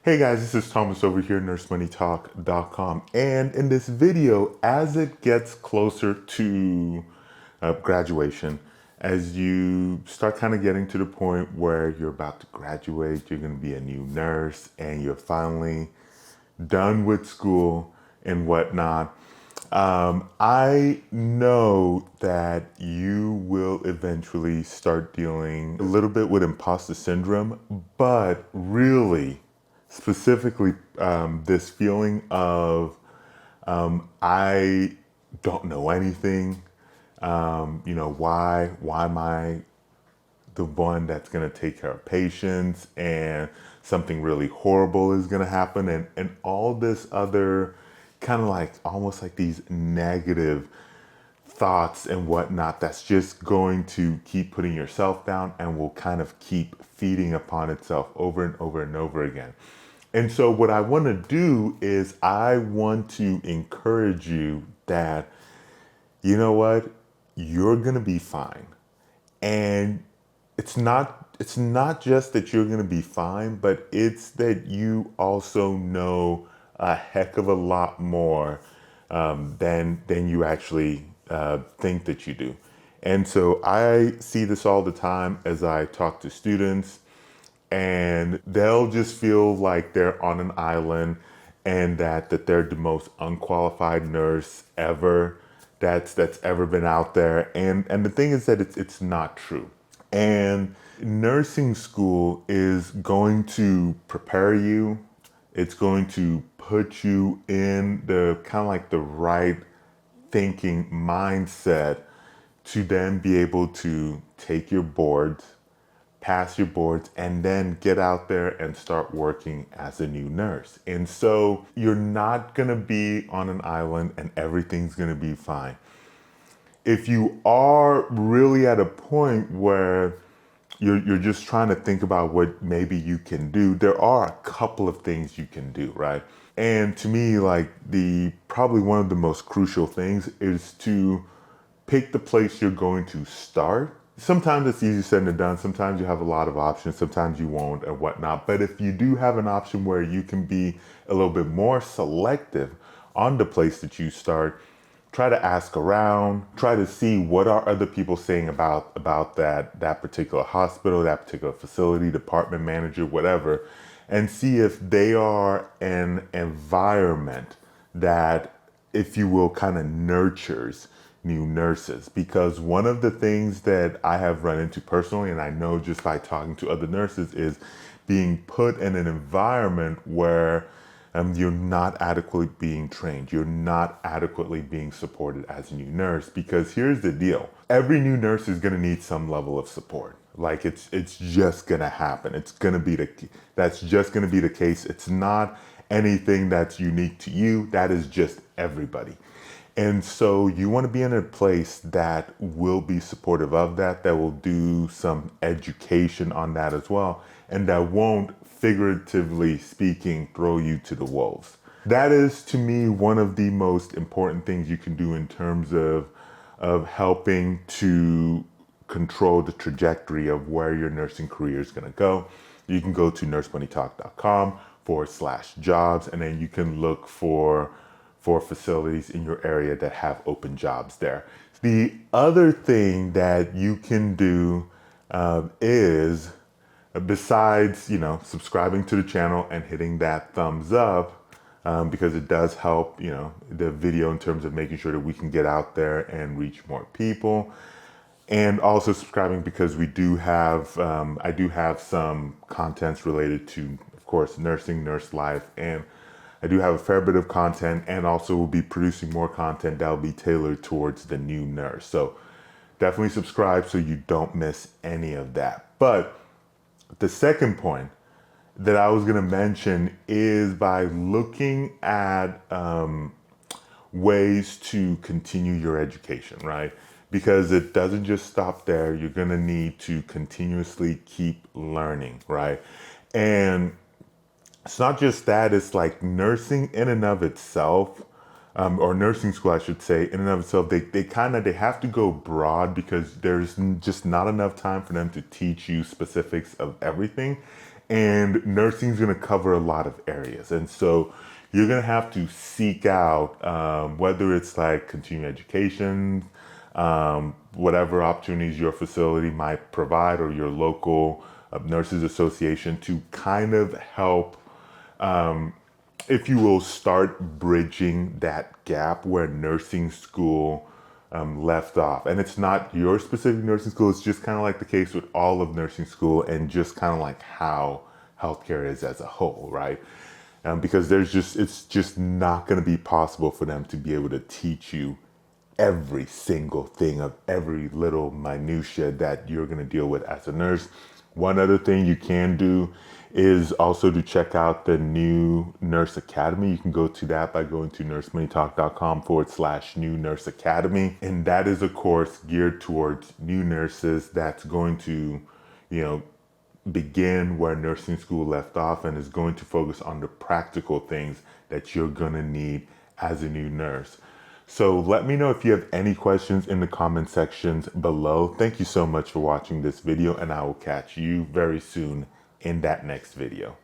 Hey guys, this is Thomas over here, nursemoneytalk.com. And in this video, as it gets closer to graduation, as you start kind of getting to the point where you're about to graduate, you're going to be a new nurse, and you're finally done with school and whatnot. I know that you will eventually start dealing a little bit with imposter syndrome, but really, specifically, this feeling of I don't know anything. Why am I the one that's going to take care of patients and something really horrible is going to happen and all this other kind of like almost like these negative thoughts and whatnot that's just going to keep putting yourself down and will kind of keep feeding upon itself over and over and over again. And so what I want to do is I want to encourage you that, you know what, you're going to be fine. And it's not just that you're going to be fine, but it's that you also know a heck of a lot more than you actually think that you do. And so I see this all the time as I talk to students, and they'll just feel like they're on an island and that they're the most unqualified nurse ever that's ever been out there. And the thing is that it's not true. And nursing school is going to prepare you. It's going to put you in the kind of like the right thinking mindset to then be able to take your boards, pass your boards, and then get out there and start working as a new nurse. And so you're not gonna be on an island and everything's gonna be fine. If you are really at a point where you're just trying to think about what maybe you can do, there are a couple of things you can do, right? And to me, like the probably one of the most crucial things is to pick the place you're going to start. Sometimes it's easier said than done. Sometimes you have a lot of options. Sometimes you won't and whatnot. But if you do have an option where you can be a little bit more selective on the place that you start, try to ask around, try to see what are other people saying about that particular hospital, that particular facility, department manager, whatever, and see if they are an environment that, if you will, kind of nurtures new nurses. Because one of the things that I have run into personally, and I know just by talking to other nurses, is being put in an environment where you're not adequately being trained. You're not adequately being supported as a new nurse. Because here's the deal: every new nurse is going to need some level of support. Like it's just going to happen. It's going to be that's just going to be the case. It's not anything that's unique to you. That is just everybody. And so you want to be in a place that will be supportive of that will do some education on that as well, and that won't, figuratively speaking, throw you to the wolves. That is, to me, one of the most important things you can do in terms of helping to control the trajectory of where your nursing career is going to go. You can go to nursemoneytalk.com/jobs, and then you can look for facilities in your area that have open jobs there. The other thing that you can do is, besides subscribing to the channel and hitting that thumbs up, because it does help the video in terms of making sure that we can get out there and reach more people, and also subscribing because we do have I do have some contents related to, of course, nursing, nurse life, and I do have a fair bit of content, and also will be producing more content that will be tailored towards the new nurse. So definitely subscribe so you don't miss any of that. But the second point that I was going to mention is by looking at ways to continue your education, right? Because it doesn't just stop there. You're going to need to continuously keep learning, right? And it's not just that, it's like nursing in and of itself, or nursing school, I should say, in and of itself, they have to go broad because there's just not enough time for them to teach you specifics of everything. And nursing is going to cover a lot of areas. And so you're going to have to seek out whether it's like continuing education, whatever opportunities your facility might provide or your local nurses association to kind of help, if you will, start bridging that gap where nursing school left off. And it's not your specific nursing school, it's just kind of like the case with all of nursing school and just kind of like how healthcare is as a whole, right? Because it's just not going to be possible for them to be able to teach you every single thing of every little minutia that you're going to deal with as a nurse. One other thing you can do is also to check out the new Nurse Academy. You can go to that by going to nursemoneytalk.com/new Nurse Academy. And that is a course geared towards new nurses that's going to, you know, begin where nursing school left off and is going to focus on the practical things that you're going to need as a new nurse. So let me know if you have any questions in the comment sections below. Thank you so much for watching this video, and I will catch you very soon in that next video.